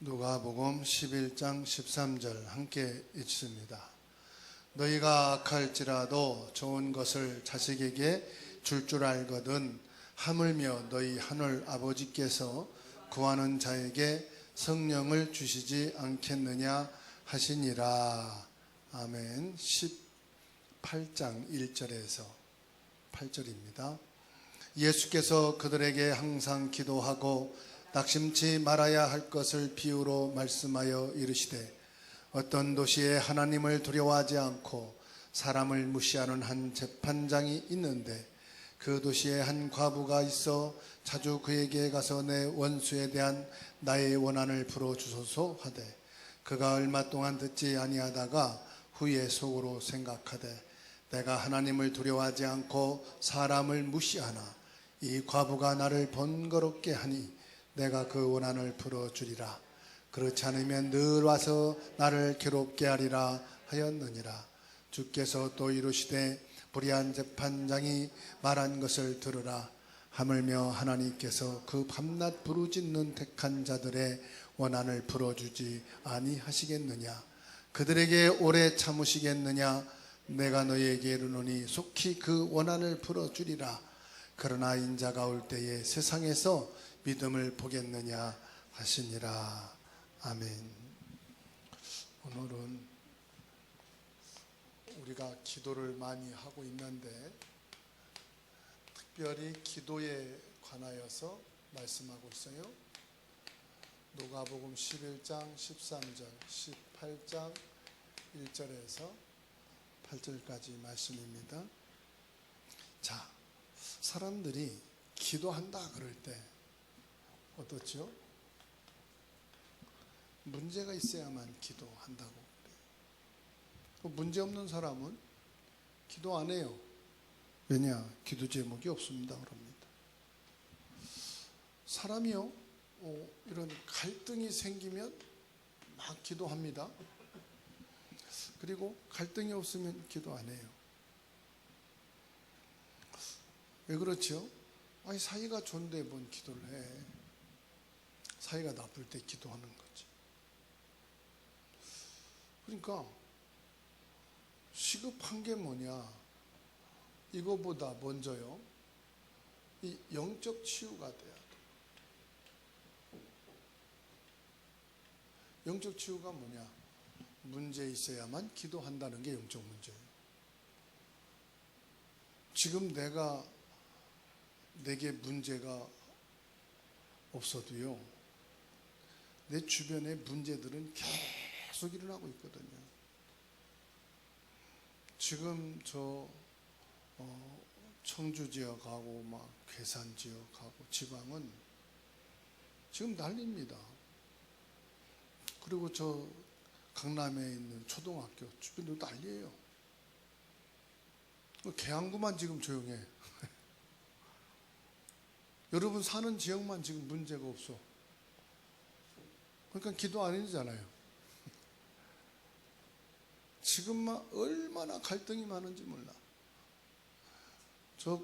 누가복음 11장 13절 함께 읽습니다. 너희가 악할지라도 좋은 것을 자식에게 줄 알거든 하물며 너희 하늘 아버지께서 구하는 자에게 성령을 주시지 않겠느냐 하시니라. 아멘. 18장 1절에서 8절입니다. 예수께서 그들에게 항상 기도하고 낙심치 말아야 할 것을 비유로 말씀하여 이르시되, 어떤 도시에 하나님을 두려워하지 않고 사람을 무시하는 한 재판장이 있는데, 그 도시에 한 과부가 있어 자주 그에게 가서 내 원수에 대한 나의 원한을 풀어주소서 하되, 그가 얼마 동안 듣지 아니하다가 후에 속으로 생각하되, 내가 하나님을 두려워하지 않고 사람을 무시하나 이 과부가 나를 번거롭게 하니 내가 그 원한을 풀어주리라. 그렇지 않으면 늘 와서 나를 괴롭게 하리라 하였느니라. 주께서 또 이르시되, 불의한 재판장이 말한 것을 들으라. 하물며 하나님께서 그 밤낮 부르짖는 택한 자들의 원한을 풀어주지 아니하시겠느냐? 그들에게 오래 참으시겠느냐? 내가 너희에게 이르노니 속히 그 원한을 풀어주리라. 그러나 인자가 올 때에 세상에서 믿음을 보겠느냐 하시니라. 아멘. 오늘은 우리가 기도를 많이 하고 있는데, 특별히 기도에 관하여서 말씀하고 있어요. 누가복음 11장 13절, 18장 1절에서 8절까지 말씀입니다. 자, 사람들이 기도한다 그럴 때 어떻죠? 문제가 있어야만 기도한다고 그래요. 문제 없는 사람은 기도 안 해요. 왜냐? 기도 제목이 없습니다 그럽니다. 사람이요, 이런 갈등이 생기면 막 기도합니다. 그리고 갈등이 없으면 기도 안 해요. 왜 그렇죠? 아니, 사이가 좋은데 뭔 기도를 해. 사이가 나쁠 때 기도하는 거지. 그러니까 시급한 게 뭐냐? 이거보다 먼저요, 이 영적 치유가 돼야 돼. 영적 치유가 뭐냐? 문제 있어야만 기도한다는 게 영적 문제예요. 지금 내게 문제가 없어도요, 내 주변에 문제들은 계속 일어나고 있거든요. 지금 저 청주 지역하고 막 괴산 지역하고 지방은 지금 난립니다. 그리고 저 강남에 있는 초등학교 주변도 난리예요. 계양구만 지금 조용해. 여러분 사는 지역만 지금 문제가 없어. 그러니까 기도 안 해주잖아요. 지금만 얼마나 갈등이 많은지 몰라. 저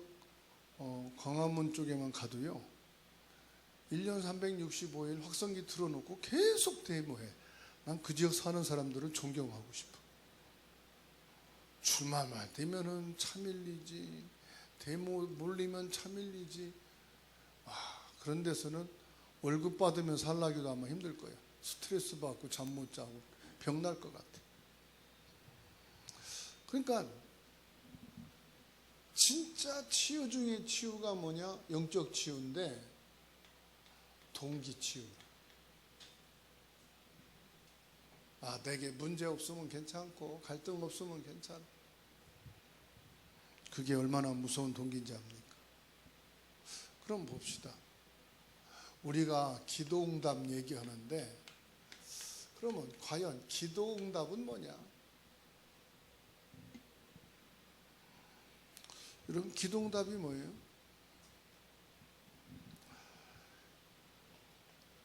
광화문 쪽에만 가도요, 1년 365일 확성기 틀어놓고 계속 데모해. 난 그 지역 사는 사람들을 존경하고 싶어. 주말만 되면은 참일리지, 데모 몰리면 참일리지. 그런 데서는 월급 받으면 살라기도 아마 힘들 거예요. 스트레스 받고 잠 못 자고 병날 것 같아. 그러니까 진짜 치유 중에 치유가 뭐냐? 영적 치유인데, 동기 치유. 내게 문제 없으면 괜찮고 갈등 없으면 괜찮아. 그게 얼마나 무서운 동기인지 압니까? 그럼 봅시다. 우리가 기도응답 얘기하는데, 그러면 과연 기도응답은 뭐냐? 여러분, 기도응답이 뭐예요?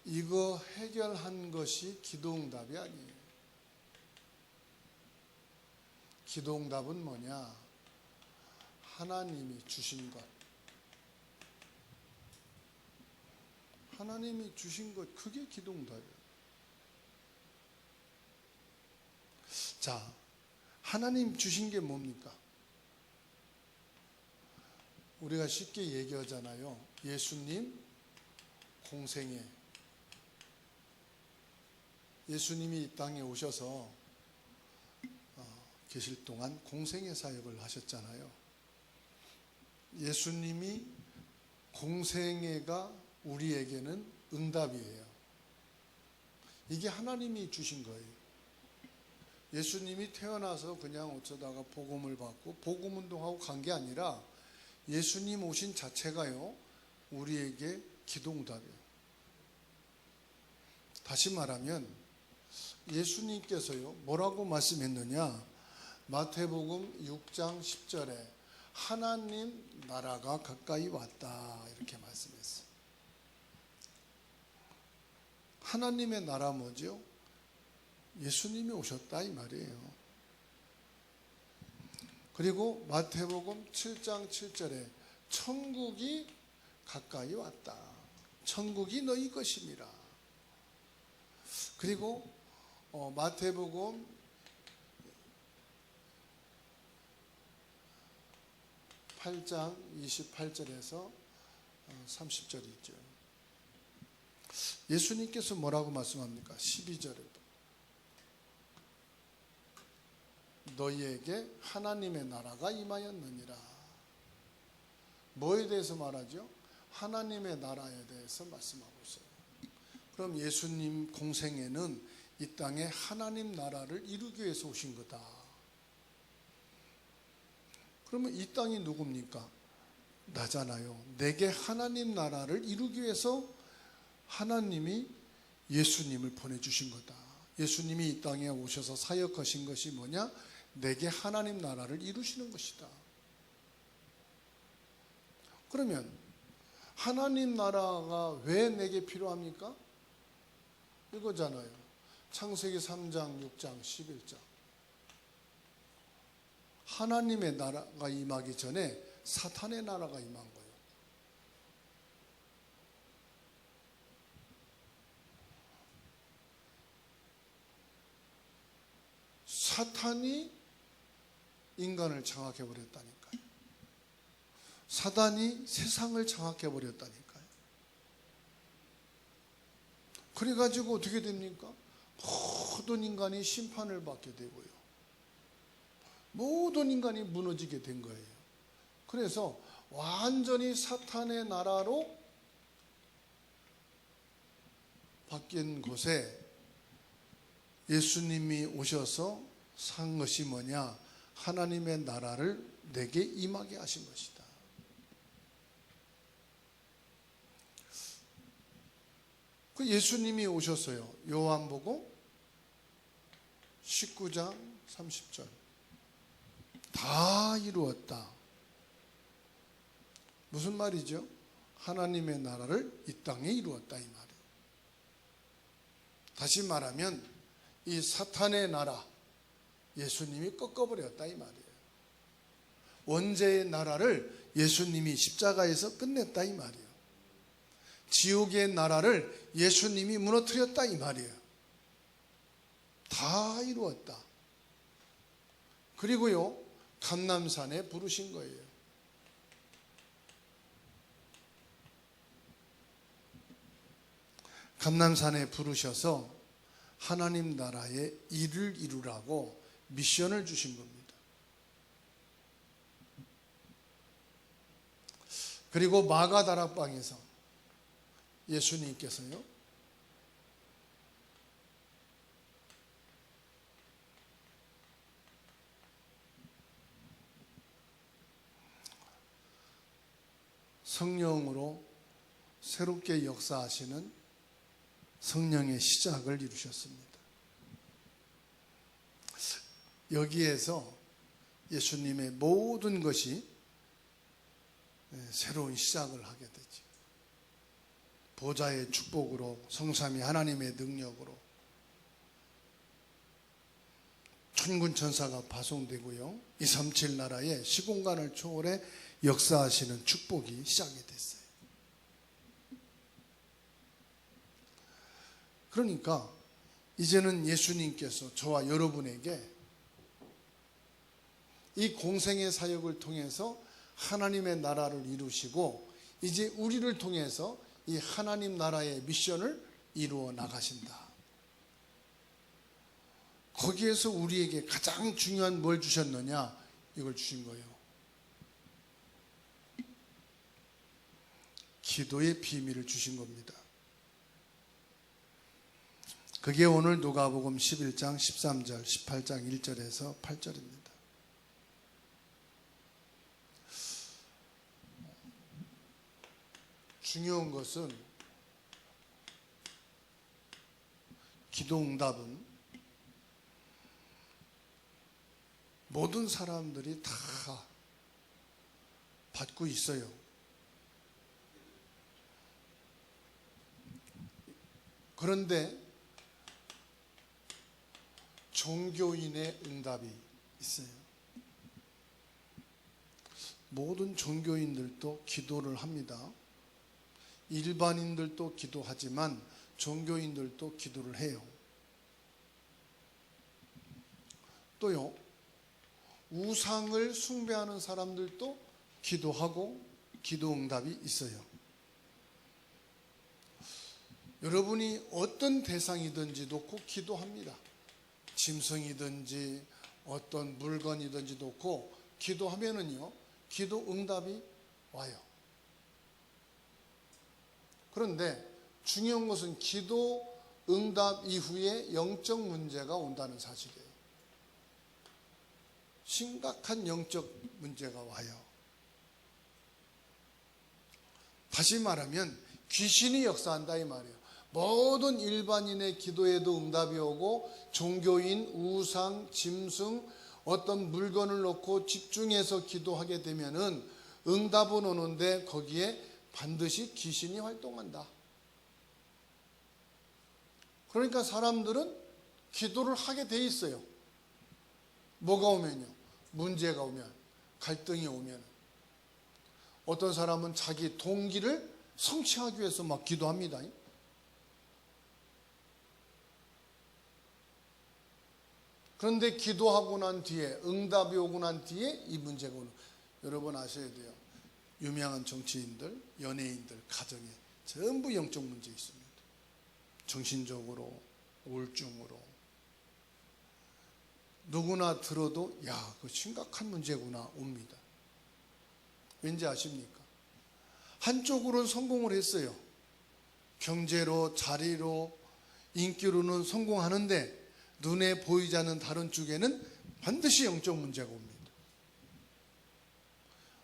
이거 해결한 것이 기도응답이 아니에요. 기도응답은 뭐냐? 하나님이 주신 것, 하나님이 주신 것, 그게 기도응답이에요. 자, 하나님 주신 게 뭡니까? 우리가 쉽게 얘기하잖아요. 예수님 공생애. 예수님이 이 땅에 오셔서 계실 동안 공생애 사역을 하셨잖아요. 예수님이 공생애가 우리에게는 응답이에요. 이게 하나님이 주신 거예요. 예수님이 태어나서 그냥 어쩌다가 복음을 받고 복음 운동하고 간 게 아니라 예수님 오신 자체가요, 우리에게 기도응답이에요. 다시 말하면 예수님께서요, 뭐라고 말씀했느냐? 마태복음 6장 10절에 하나님 나라가 가까이 왔다, 이렇게 말씀했어요. 하나님의 나라 뭐죠? 예수님이 오셨다, 이 말이에요. 그리고 마태복음 7장 7절에 천국이 가까이 왔다. 천국이 너희 것임이라. 그리고 마태복음 8장 28절에서 30절이 있죠. 예수님께서 뭐라고 말씀합니까? 12절에도 너희에게 하나님의 나라가 임하였느니라. 뭐에 대해서 말하죠? 하나님의 나라에 대해서 말씀하고 있어요. 그럼 예수님 공생애는 이 땅에 하나님 나라를 이루기 위해서 오신 거다. 그러면 이 땅이 누굽니까? 나잖아요. 내게 하나님 나라를 이루기 위해서 하나님이 예수님을 보내주신 거다. 예수님이 이 땅에 오셔서 사역하신 것이 뭐냐? 내게 하나님 나라를 이루시는 것이다. 그러면 하나님 나라가 왜 내게 필요합니까? 이거잖아요. 창세기 3장, 6장, 11장. 하나님의 나라가 임하기 전에 사탄의 나라가 임한 거예요. 사탄이 인간을 장악해버렸다니까요. 사단이 세상을 장악해버렸다니까요. 그래가지고 어떻게 됩니까? 모든 인간이 심판을 받게 되고요. 모든 인간이 무너지게 된 거예요. 그래서 완전히 사탄의 나라로 바뀐 곳에 예수님이 오셔서 산 것이 뭐냐? 하나님의 나라를 내게 임하게 하신 것이다. 그 예수님이 오셨어요. 요한복음 19장 30절. 다 이루었다. 무슨 말이죠? 하나님의 나라를 이 땅에 이루었다, 이 말이에요. 다시 말하면 이 사탄의 나라, 예수님이 꺾어버렸다, 이 말이에요. 원죄의 나라를 예수님이 십자가에서 끝냈다, 이 말이에요. 지옥의 나라를 예수님이 무너뜨렸다, 이 말이에요. 다 이루었다. 그리고요, 감람산에 부르신 거예요. 감람산에 부르셔서 하나님 나라의 일을 이루라고 미션을 주신 겁니다. 그리고 마가다락방에서 예수님께서요, 성령으로 새롭게 역사하시는 성령의 시작을 이루셨습니다. 여기에서 예수님의 모든 것이 새로운 시작을 하게 되죠. 보좌의 축복으로, 성삼위 하나님의 능력으로 천군 천사가 파송되고요, 237 나라의 시공간을 초월해 역사하시는 축복이 시작이 됐어요. 그러니까 이제는 예수님께서 저와 여러분에게 이 공생의 사역을 통해서 하나님의 나라를 이루시고 이제 우리를 통해서 이 하나님 나라의 미션을 이루어 나가신다. 거기에서 우리에게 가장 중요한 뭘 주셨느냐? 이걸 주신 거예요. 기도의 비밀을 주신 겁니다. 그게 오늘 누가복음 11장 13절, 18장 1절에서 8절입니다. 중요한 것은 기도 응답은 모든 사람들이 다 받고 있어요. 그런데 종교인의 응답이 있어요. 모든 종교인들도 기도를 합니다. 일반인들도 기도하지만 종교인들도 기도를 해요. 또요, 우상을 숭배하는 사람들도 기도하고 기도 응답이 있어요. 여러분이 어떤 대상이든지 놓고 기도합니다. 짐승이든지 어떤 물건이든지 놓고 기도하면은요, 기도 응답이 와요. 그런데 중요한 것은 기도 응답 이후에 영적 문제가 온다는 사실이에요. 심각한 영적 문제가 와요. 다시 말하면 귀신이 역사한다 이 말이에요. 모든 일반인의 기도에도 응답이 오고 종교인, 우상, 짐승, 어떤 물건을 놓고 집중해서 기도하게 되면은 응답은 오는데 거기에 반드시 귀신이 활동한다. 그러니까 사람들은 기도를 하게 돼 있어요. 뭐가 오면요? 문제가 오면, 갈등이 오면. 어떤 사람은 자기 동기를 성취하기 위해서 막 기도합니다. 그런데 기도하고 난 뒤에, 응답이 오고 난 뒤에 이 문제가 오는. 여러분 아셔야 돼요. 유명한 정치인들, 연예인들, 가정에 전부 영적 문제 있습니다. 정신적으로, 우울증으로. 누구나 들어도 야, 그 심각한 문제구나 옵니다. 왠지 아십니까? 한쪽으로는 성공을 했어요. 경제로, 자리로, 인기로는 성공하는데 눈에 보이지 않는 다른 쪽에는 반드시 영적 문제가 옵니다.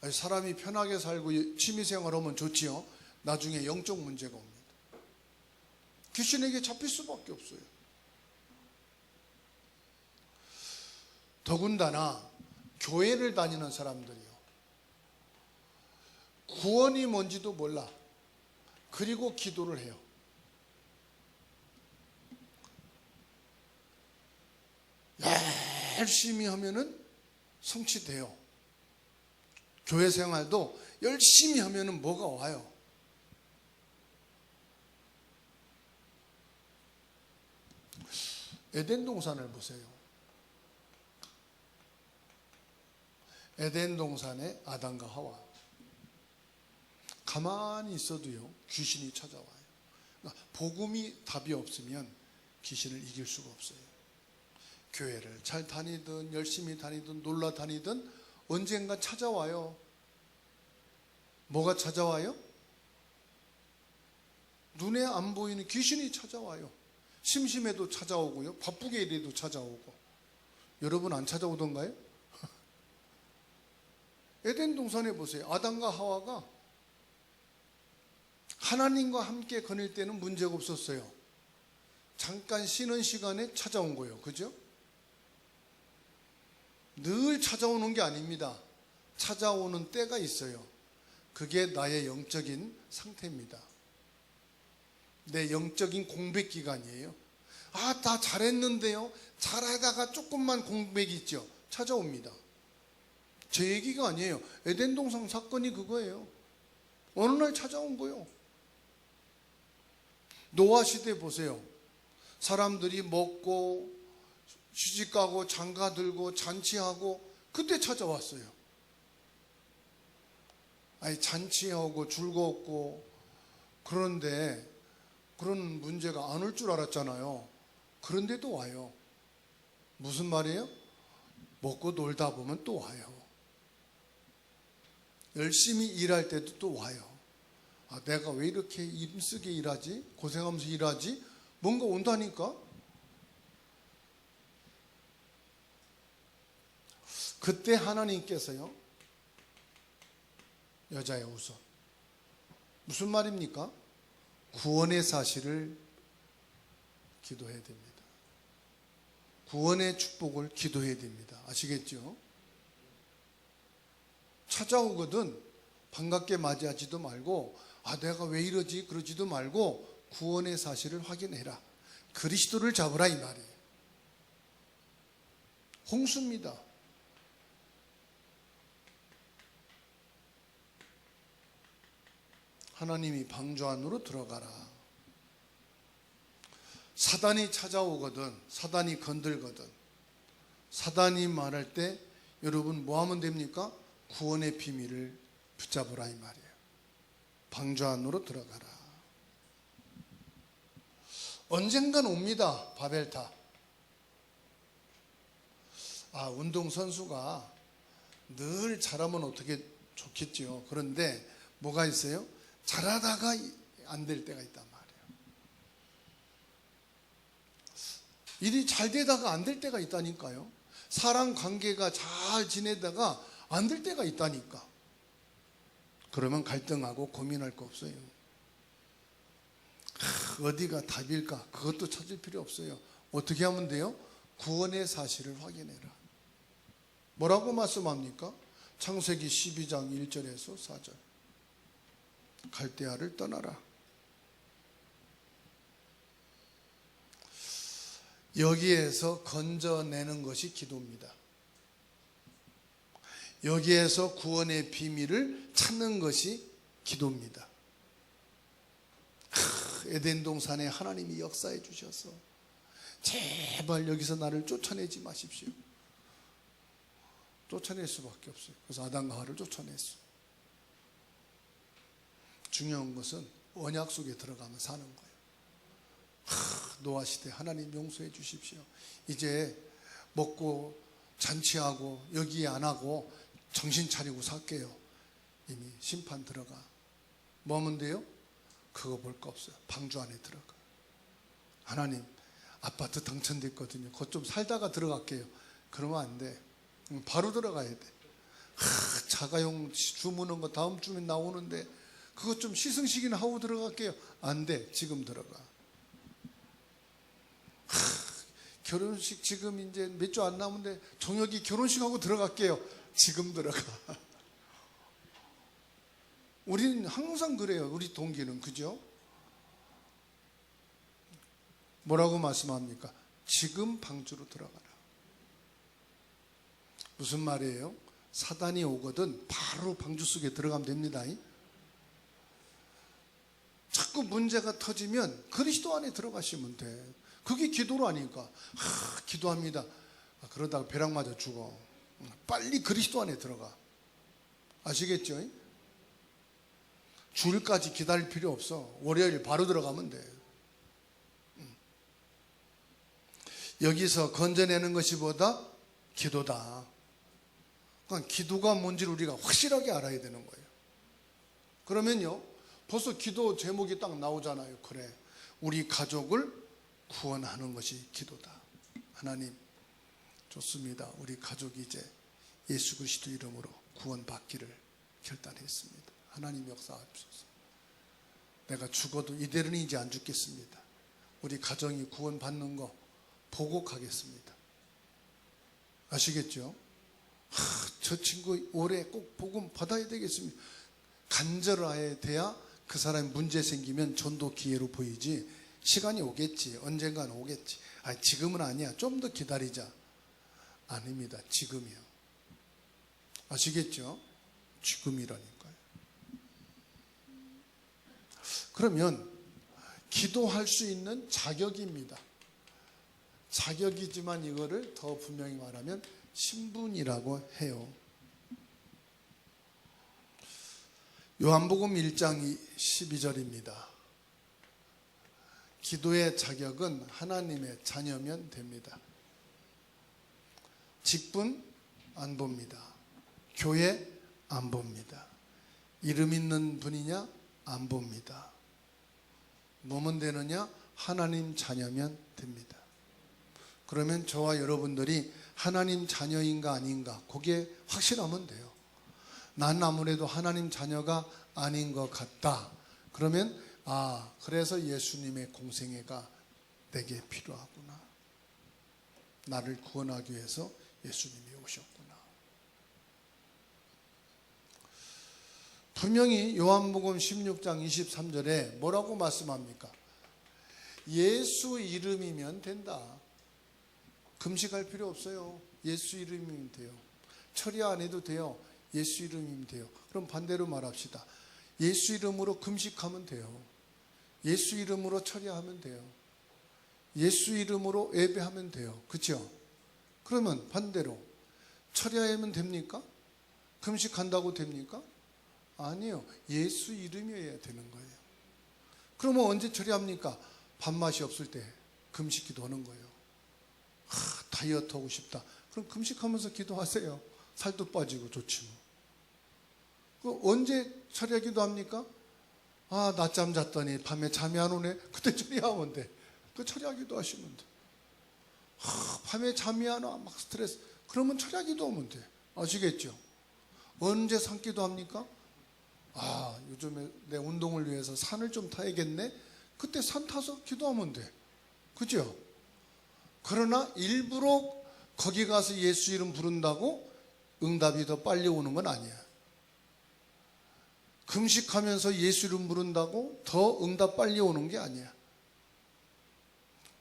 사람이 편하게 살고 취미생활하면 좋지요. 나중에 영적 문제가 옵니다. 귀신에게 잡힐 수밖에 없어요. 더군다나 교회를 다니는 사람들이요, 구원이 뭔지도 몰라. 그리고 기도를 해요. 열심히 하면은 성취돼요. 교회 생활도 열심히 하면은 뭐가 와요. 에덴 동산을 보세요. 에덴 동산에 아담과 하와. 가만히 있어도요, 귀신이 찾아와요. 그러니까 복음이 답이 없으면 귀신을 이길 수가 없어요. 교회를 잘 다니든 열심히 다니든 놀러 다니든 언젠가 찾아와요. 뭐가 찾아와요? 눈에 안 보이는 귀신이 찾아와요. 심심해도 찾아오고요, 바쁘게 일해도 찾아오고. 여러분 안 찾아오던가요? 에덴 동산에 보세요. 아담과 하와가 하나님과 함께 거닐 때는 문제가 없었어요. 잠깐 쉬는 시간에 찾아온 거예요. 그죠? 늘 찾아오는 게 아닙니다. 찾아오는 때가 있어요. 그게 나의 영적인 상태입니다. 내 영적인 공백 기간이에요. 아, 다 잘했는데요. 잘하다가 조금만 공백이 있죠. 찾아옵니다. 제 얘기가 아니에요. 에덴 동산 사건이 그거예요. 어느 날 찾아온 거예요. 노아 시대 보세요. 사람들이 먹고 시집가고 장가 들고 잔치하고 그때 찾아왔어요. 아니, 잔치하고 즐거웠고 그런데 그런 문제가 안 올 줄 알았잖아요. 그런데도 와요. 무슨 말이에요? 먹고 놀다 보면 또 와요. 열심히 일할 때도 또 와요. 아, 내가 왜 이렇게 힘쓰게 일하지? 고생하면서 일하지? 뭔가 온다니까? 그때 하나님께서요, 여자의 웃어. 무슨 말입니까? 구원의 사실을 기도해야 됩니다. 구원의 축복을 기도해야 됩니다. 아시겠죠? 찾아오거든 반갑게 맞이하지도 말고, 아, 내가 왜 이러지? 그러지도 말고 구원의 사실을 확인해라. 그리스도를 잡으라, 이 말이에요. 홍수입니다. 하나님이 방주 안으로 들어가라. 사단이 찾아오거든, 사단이 건들거든, 사단이 말할 때 여러분 뭐 하면 됩니까? 구원의 비밀을 붙잡으라, 이 말이에요. 방주 안으로 들어가라. 언젠간 옵니다, 바벨탑. 아, 운동선수가 늘 잘하면 어떻게 좋겠지요. 그런데 뭐가 있어요? 잘하다가 안 될 때가 있단 말이에요. 일이 잘 되다가 안 될 때가 있다니까요. 사람 관계가 잘 지내다가 안 될 때가 있다니까. 그러면 갈등하고 고민할 거 없어요. 어디가 답일까? 그것도 찾을 필요 없어요. 어떻게 하면 돼요? 구원의 사실을 확인해라. 뭐라고 말씀합니까? 창세기 12장 1절에서 4절. 갈대아를 떠나라. 여기에서 건져내는 것이 기도입니다. 여기에서 구원의 비밀을 찾는 것이 기도입니다. 에덴 동산에 하나님이 역사해 주셔서 제발 여기서 나를 쫓아내지 마십시오. 쫓아낼 수밖에 없어요. 그래서 아담과 하와를 쫓아냈어요. 중요한 것은 언약 속에 들어가면 사는 거예요. 노아 시대 하나님 용서해 주십시오. 이제 먹고 잔치하고 여기에 안 하고 정신 차리고 살게요. 이미 심판 들어가. 뭐 하면 돼요? 그거 볼 거 없어요. 방주 안에 들어가. 하나님, 아파트 당첨됐거든요. 그것 좀 살다가 들어갈게요. 그러면 안 돼. 바로 들어가야 돼. 자가용 주무는 거 다음 주면 나오는데 그것 좀 시승식이나 하고 들어갈게요. 안 돼. 지금 들어가. 결혼식 지금 이제 몇 주 안 남은데 정혁이 결혼식하고 들어갈게요. 지금 들어가. 우리는 항상 그래요. 우리 동기는. 그죠? 뭐라고 말씀합니까? 지금 방주로 들어가라. 무슨 말이에요? 사단이 오거든 바로 방주 속에 들어가면 됩니다. 자꾸 문제가 터지면 그리스도 안에 들어가시면 돼. 그게 기도로 아니까. 기도합니다. 그러다가 벼락 맞아 죽어. 빨리 그리스도 안에 들어가. 아시겠죠? 주일까지 기다릴 필요 없어. 월요일 바로 들어가면 돼. 여기서 건져내는 것이 보다 기도다. 그러니까 기도가 뭔지를 우리가 확실하게 알아야 되는 거예요. 그러면요, 벌써 기도 제목이 딱 나오잖아요. 그래, 우리 가족을 구원하는 것이 기도다. 하나님, 좋습니다. 우리 가족이 이제 예수 그리스도 이름으로 구원받기를 결단했습니다. 하나님 역사하옵소서. 내가 죽어도 이대로는 이제 안 죽겠습니다. 우리 가정이 구원받는 거 보고 가겠습니다. 아시겠죠? 저 친구 올해 꼭 복음 받아야 되겠습니다. 간절해야 돼야 그 사람이 문제 생기면 전도 기회로 보이지. 시간이 오겠지. 언젠가는 오겠지. 지금은 아니야. 좀 더 기다리자. 아닙니다. 지금이요. 아시겠죠? 지금이라니까요. 그러면 기도할 수 있는 자격입니다. 자격이지만 이거를 더 분명히 말하면 신분이라고 해요. 요한복음 1장 12절입니다. 기도의 자격은 하나님의 자녀면 됩니다. 직분 안 봅니다. 교회 안 봅니다. 이름 있는 분이냐 안 봅니다. 뭐면 되느냐? 하나님 자녀면 됩니다. 그러면 저와 여러분들이 하나님 자녀인가 아닌가 그게 확실하면 돼요. 난 아무래도 하나님 자녀가 아닌 것 같다. 그러면 그래서 예수님의 공생애가 내게 필요하구나. 나를 구원하기 위해서 예수님이 오셨구나. 분명히 요한복음 16장 23절에 뭐라고 말씀합니까? 예수 이름이면 된다. 금식할 필요 없어요. 예수 이름이면 돼요. 철야 안 해도 돼요. 예수 이름이면 돼요. 그럼 반대로 말합시다. 예수 이름으로 금식하면 돼요. 예수 이름으로 철야하면 돼요. 예수 이름으로 예배하면 돼요. 그렇죠? 그러면 반대로 철야하면 됩니까? 금식한다고 됩니까? 아니요. 예수 이름이어야 되는 거예요. 그러면 언제 철야합니까? 밥맛이 없을 때 금식 기도하는 거예요. 다이어트 하고 싶다. 그럼 금식하면서 기도하세요. 살도 빠지고 좋지 뭐. 언제 철야 기도합니까? 낮잠 잤더니 밤에 잠이 안 오네. 그때 철야하면 돼. 그 철야 기도하시면 돼. 밤에 잠이 안 와. 막 스트레스. 그러면 철야 기도하면 돼. 아시겠죠? 언제 산 기도합니까? 요즘에 내 운동을 위해서 산을 좀 타야겠네. 그때 산 타서 기도하면 돼. 그죠? 그러나 일부러 거기 가서 예수 이름 부른다고 응답이 더 빨리 오는 건 아니야. 금식하면서 예수 이름 부른다고 더 응답 빨리 오는 게 아니야.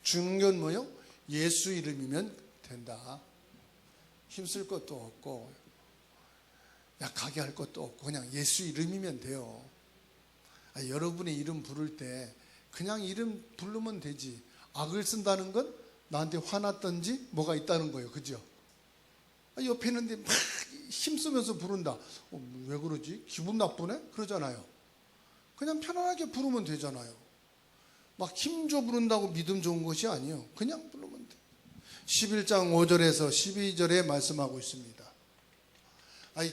중요한 건 뭐요? 예수 이름이면 된다. 힘쓸 것도 없고 약하게 할 것도 없고 그냥 예수 이름이면 돼요. 여러분의 이름 부를 때 그냥 이름 부르면 되지. 악을 쓴다는 건 나한테 화났던지 뭐가 있다는 거예요. 그죠? 옆에 있는데 막 힘쓰면서 부른다. 왜 그러지? 기분 나쁘네? 그러잖아요. 그냥 편안하게 부르면 되잖아요. 막 힘줘 부른다고 믿음 좋은 것이 아니에요. 그냥 부르면 돼. 11장 5절에서 12절에 말씀하고 있습니다.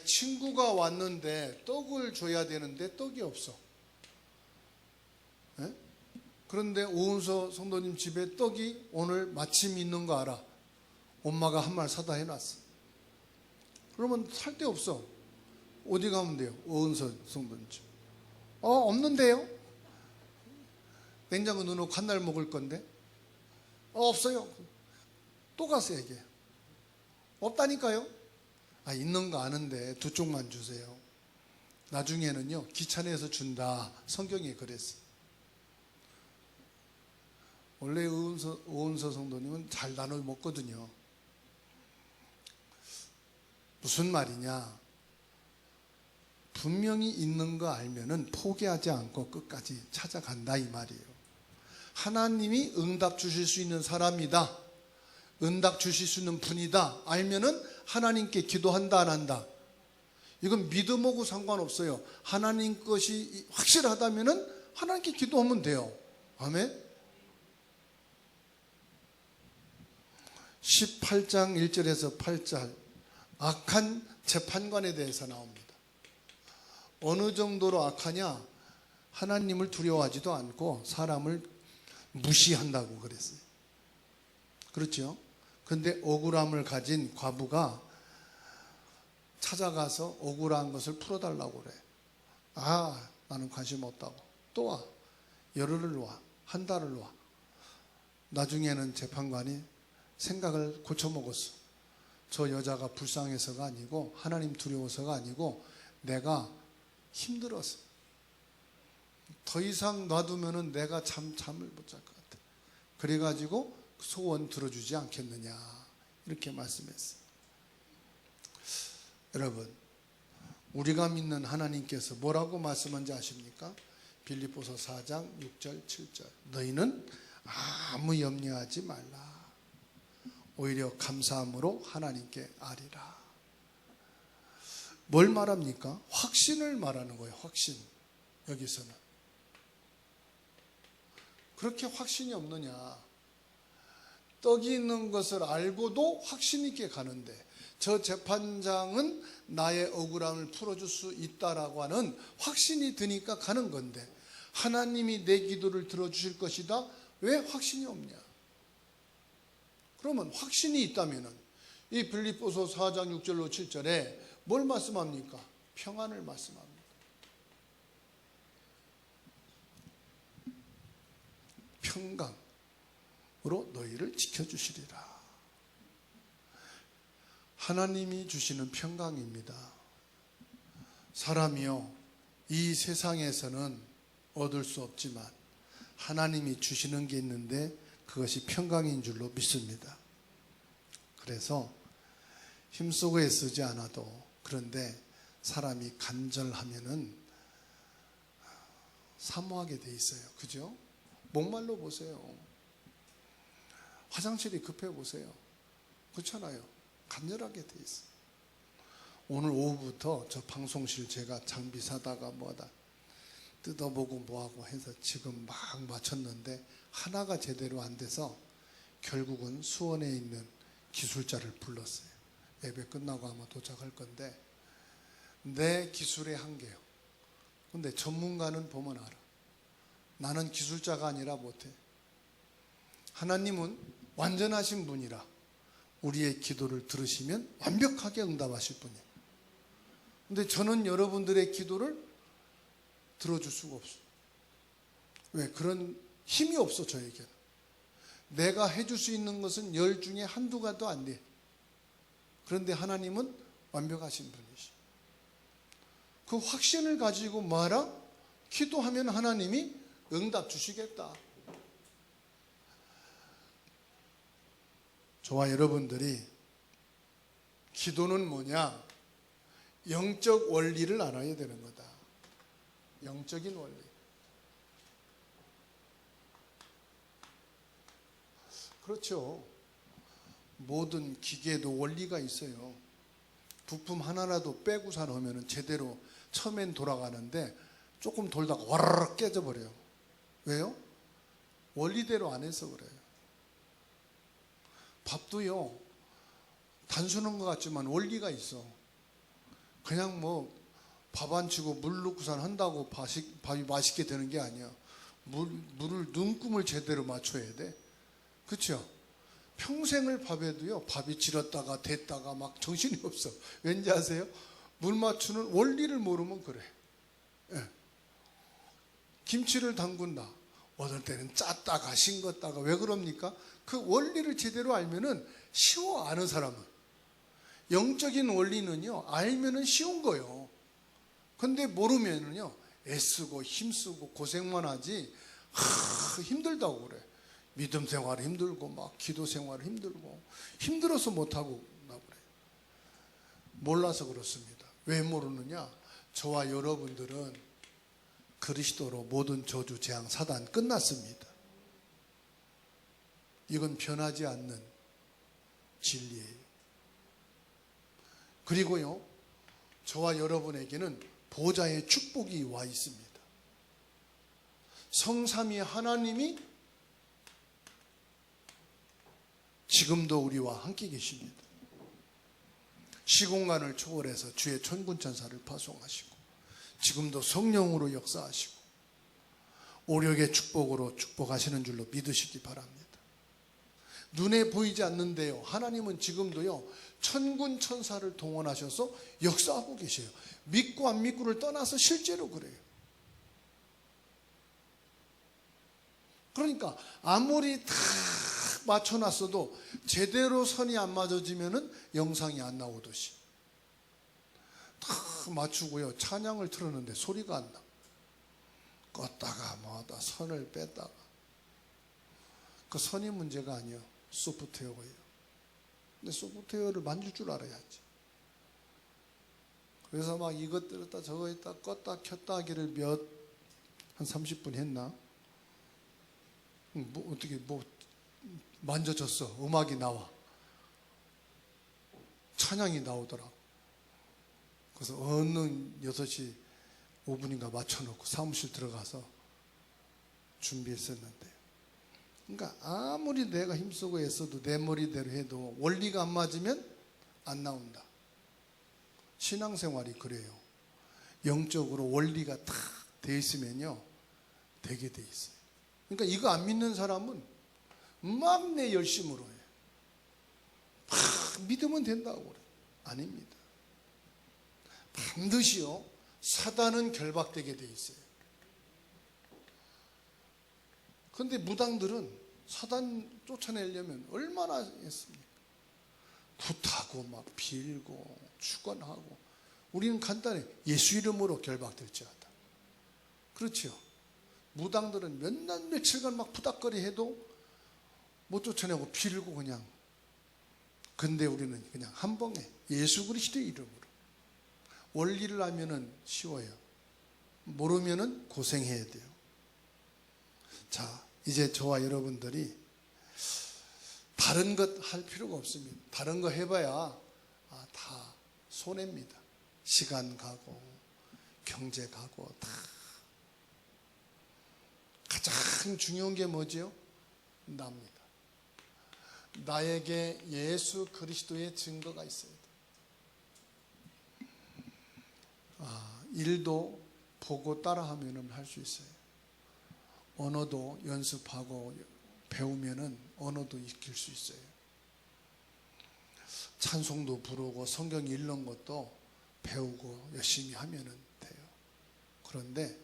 친구가 왔는데 떡을 줘야 되는데 떡이 없어. 네? 그런데 오은서 성도님 집에 떡이 오늘 마침 있는 거 알아. 엄마가 한 말 사다 해놨어. 그러면 살 데 없어. 어디 가면 돼요? 오은서 성도님 집. 없는데요? 냉장고 넣어놓고 한 날 먹을 건데. 없어요. 또 가서 얘기해. 없다니까요? 있는 거 아는데 두 쪽만 주세요. 나중에는요 귀찮아서 준다. 성경에 그랬어. 원래 오은서 성도님은 잘 나눠 먹거든요. 무슨 말이냐? 분명히 있는 거 알면은 포기하지 않고 끝까지 찾아간다 이 말이에요. 하나님이 응답 주실 수 있는 사람이다. 응답 주실 수 있는 분이다. 알면은 하나님께 기도한다 안 한다. 이건 믿음하고 상관없어요. 하나님 것이 확실하다면은 하나님께 기도하면 돼요. 아멘. 18장 1절에서 8절 악한 재판관에 대해서 나옵니다. 어느 정도로 악하냐? 하나님을 두려워하지도 않고 사람을 무시한다고 그랬어요. 그렇죠? 근데 억울함을 가진 과부가 찾아가서 억울한 것을 풀어달라고 그래. 나는 관심 없다고. 또 와. 열흘을 와. 한 달을 와. 나중에는 재판관이 생각을 고쳐먹었어. 저 여자가 불쌍해서가 아니고 하나님 두려워서가 아니고 내가 힘들어서 더 이상 놔두면은 내가 잠을 못 잘 것 같아. 그래가지고 소원 들어주지 않겠느냐 이렇게 말씀했어요. 여러분, 우리가 믿는 하나님께서 뭐라고 말씀한지 아십니까? 빌립보서 4장 6절 7절 너희는 아무 염려하지 말라. 오히려 감사함으로 하나님께 아리라. 뭘 말합니까? 확신을 말하는 거예요. 확신. 여기서는 그렇게 확신이 없느냐? 떡이 있는 것을 알고도 확신 있게 가는데 저 재판장은 나의 억울함을 풀어줄 수 있다라고 하는 확신이 드니까 가는 건데 하나님이 내 기도를 들어주실 것이다. 왜 확신이 없냐? 그러면 확신이 있다면 이 빌립보서 4장 6절로 7절에 뭘 말씀합니까? 평안을 말씀합니다. 평강으로 너희를 지켜주시리라. 하나님이 주시는 평강입니다. 사람이요, 이 세상에서는 얻을 수 없지만 하나님이 주시는 게 있는데 그것이 평강인 줄로 믿습니다. 그래서 힘쓰고 애쓰지 않아도, 그런데 사람이 간절하면은 사모하게 돼 있어요. 그죠? 목말로 보세요. 화장실이 급해 보세요. 그렇잖아요. 간절하게 돼 있어요. 오늘 오후부터 저 방송실 제가 장비 사다가 뭐하다 뜯어보고 뭐하고 해서 지금 막 맞췄는데 하나가 제대로 안 돼서 결국은 수원에 있는 기술자를 불렀어요. 예배 끝나고 아마 도착할 건데 내 기술의 한계요. 근데 전문가는 보면 알아. 나는 기술자가 아니라 못해. 하나님은 완전하신 분이라 우리의 기도를 들으시면 완벽하게 응답하실 분이에요. 근데 저는 여러분들의 기도를 들어줄 수가 없어요. 왜? 그런 힘이 없어 저에게는. 내가 해줄 수 있는 것은 10 중에 한두 가지도 안 돼. 그런데 하나님은 완벽하신 분이시. 그 확신을 가지고 뭐하라? 기도하면 하나님이 응답 주시겠다. 저와 여러분들이 기도는 뭐냐? 영적 원리를 알아야 되는 거다. 영적인 원리. 그렇죠. 모든 기계에도 원리가 있어요. 부품 하나라도 빼고서 넣으면 제대로 처음엔 돌아가는데 조금 돌다가 와르르 깨져버려요. 왜요? 원리대로 안 해서 그래요. 밥도요, 단순한 것 같지만 원리가 있어. 그냥 뭐 밥 안 치고 물 넣고선 한다고 밥이 맛있게 되는 게 아니야. 물을 눈금을 제대로 맞춰야 돼. 그렇죠? 평생을 밥에도요, 밥이 질었다가 됐다가 막 정신이 없어. 왠지 아세요? 물 맞추는 원리를 모르면 그래. 예. 김치를 담근다. 어떨 때는 짰다가 싱겁다가. 왜 그럽니까? 그 원리를 제대로 알면은 쉬워. 아는 사람은. 영적인 원리는요, 알면은 쉬운 거예요. 근데 모르면은요, 애쓰고 힘쓰고 고생만 하지 힘들다고 그래. 믿음 생활 힘들고 막 기도 생활 힘들고 힘들어서 못하고 그래. 몰라서 그렇습니다. 왜 모르느냐? 저와 여러분들은 그리스도로 모든 저주 재앙 사단 끝났습니다. 이건 변하지 않는 진리예요. 그리고요, 저와 여러분에게는 보좌의 축복이 와 있습니다. 성삼위 하나님이 지금도 우리와 함께 계십니다. 시공간을 초월해서 주의 천군천사를 파송하시고 지금도 성령으로 역사하시고 오력의 축복으로 축복하시는 줄로 믿으시기 바랍니다. 눈에 보이지 않는데요, 하나님은 지금도요 천군천사를 동원하셔서 역사하고 계세요. 믿고 안 믿고를 떠나서 실제로 그래요. 그러니까 아무리 다 맞춰놨어도 제대로 선이 안 맞아지면은 영상이 안 나오듯이 다 맞추고요, 찬양을 틀었는데 소리가 안 나. 껐다가 뭐하다 선을 뺐다가. 그 선이 문제가 아니에요. 소프트웨어예요. 근데 소프트웨어를 만질 줄 알아야지. 그래서 막 이것 들었다 저거 했다 껐다 켰다 하기를 한 30분 했나? 뭐 어떻게 뭐 만져졌어. 음악이 나와. 찬양이 나오더라고. 그래서 어느 6시 5분인가 맞춰놓고 사무실 들어가서 준비했었는데, 그러니까 아무리 내가 힘쓰고 애써도 내 머리대로 해도 원리가 안 맞으면 안 나온다. 신앙생활이 그래요. 영적으로 원리가 딱 돼 있으면요 되게 돼 있어요. 그러니까 이거 안 믿는 사람은 막 내 열심으로 해. 막 믿으면 된다고 그래. 아닙니다. 반드시요 사단은 결박되게 돼 있어요. 그런데 무당들은 사단 쫓아내려면 얼마나 했습니까? 굿하고 막 빌고 축원하고. 우리는 간단해. 예수 이름으로 결박될지어다. 그렇죠. 무당들은 몇 날 며칠간 막 부닥거리 해도 못 쫓아내고 빌고 그냥. 근데 우리는 그냥 한 번에 예수 그리스도의 이름으로. 원리를 알면은 쉬워요. 모르면은 고생해야 돼요. 자, 이제 저와 여러분들이 다른 것 할 필요가 없습니다. 다른 거 해봐야 다 손해입니다. 시간 가고 경제 가고 다. 가장 중요한 게 뭐지요? 나입니다. 나에게 예수 그리스도의 증거가 있어야 돼. 일도 보고 따라하면 할 수 있어요. 언어도 연습하고 배우면 언어도 익힐 수 있어요. 찬송도 부르고 성경 읽는 것도 배우고 열심히 하면 돼요. 그런데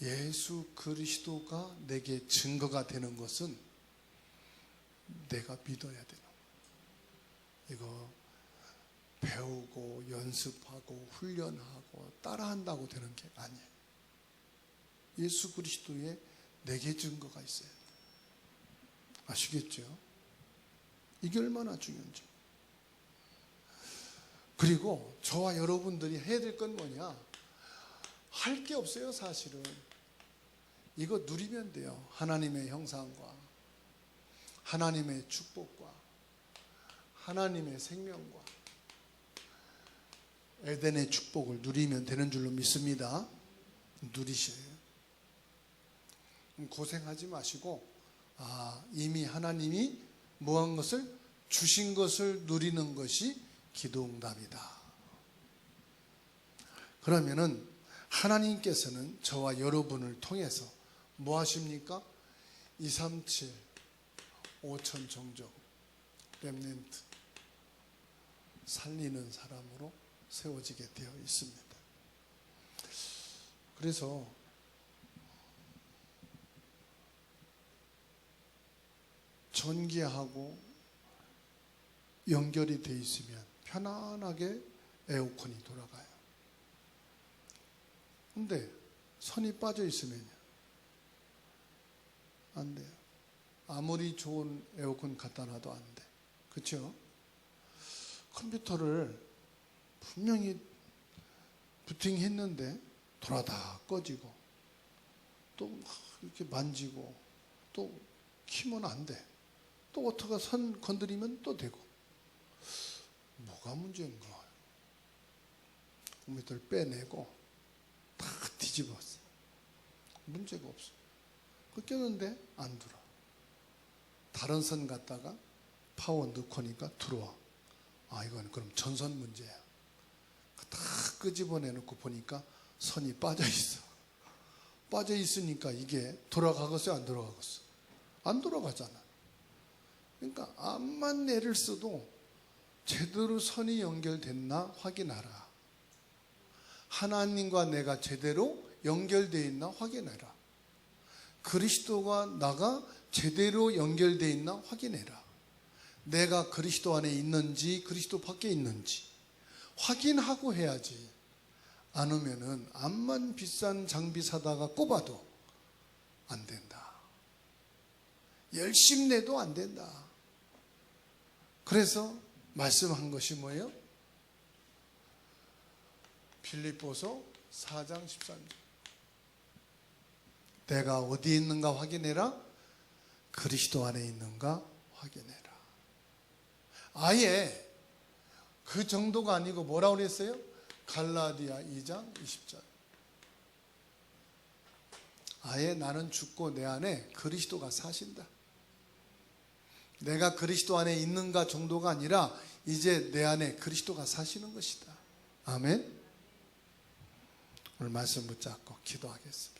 예수 그리스도가 내게 증거가 되는 것은 내가 믿어야 되는 거예요. 이거 배우고 연습하고 훈련하고 따라한다고 되는 게 아니에요. 예수 그리스도의 내게 증거가 있어야 돼요. 아시겠죠? 이게 얼마나 중요한지. 그리고 저와 여러분들이 해야 될 건 뭐냐? 할 게 없어요, 사실은. 이거 누리면 돼요. 하나님의 형상과 하나님의 축복과 하나님의 생명과 에덴의 축복을 누리면 되는 줄로 믿습니다. 누리셔요. 고생하지 마시고 이미 하나님이 뭐한 것을 주신 것을 누리는 것이 기도응답이다. 그러면은 하나님께서는 저와 여러분을 통해서 뭐 하십니까? 237 5천 종족 렘넌트 살리는 사람으로 세워지게 되어 있습니다. 그래서 전기하고 연결이 되어 있으면 편안하게 에어컨이 돌아가요. 근데 선이 빠져 있으면요 안 돼요. 아무리 좋은 에어컨 갖다 놔도 안 돼. 그렇죠? 컴퓨터를 분명히 부팅했는데 돌아다 꺼지고 또 이렇게 만지고 또 키면 안 돼. 또 어떻게 선 건드리면 또 되고. 뭐가 문제인가? 컴퓨터를 빼내고 다 뒤집었어. 문제가 없어. 끄겼는데 안 들어. 다른 선 갖다가 파워 넣고 니까 들어와. 이건 그럼 전선 문제야. 다 끄집어내놓고 보니까 선이 빠져 있어. 빠져 있으니까 이게 돌아가겠어요? 안 돌아가겠어? 안 돌아가잖아. 그러니까 암만 애를 써도 제대로 선이 연결됐나 확인하라. 하나님과 내가 제대로 연결되어 있나 확인해라. 그리스도와 나가 제대로 연결되어 있나 확인해라. 내가 그리스도 안에 있는지 그리스도 밖에 있는지 확인하고 해야지. 않으면은 암만 비싼 장비 사다가 꼽아도 안 된다. 열심히 내도 안 된다. 그래서 말씀한 것이 뭐예요? 빌립보서 4장 13절. 내가 어디에 있는가 확인해라. 그리스도 안에 있는가 확인해라. 아예 그 정도가 아니고 뭐라고 그랬어요? 갈라디아 2장 20절. 아예 나는 죽고 내 안에 그리스도가 사신다. 내가 그리스도 안에 있는가 정도가 아니라 이제 내 안에 그리스도가 사시는 것이다. 아멘. 오늘 말씀 붙잡고 기도하겠습니다.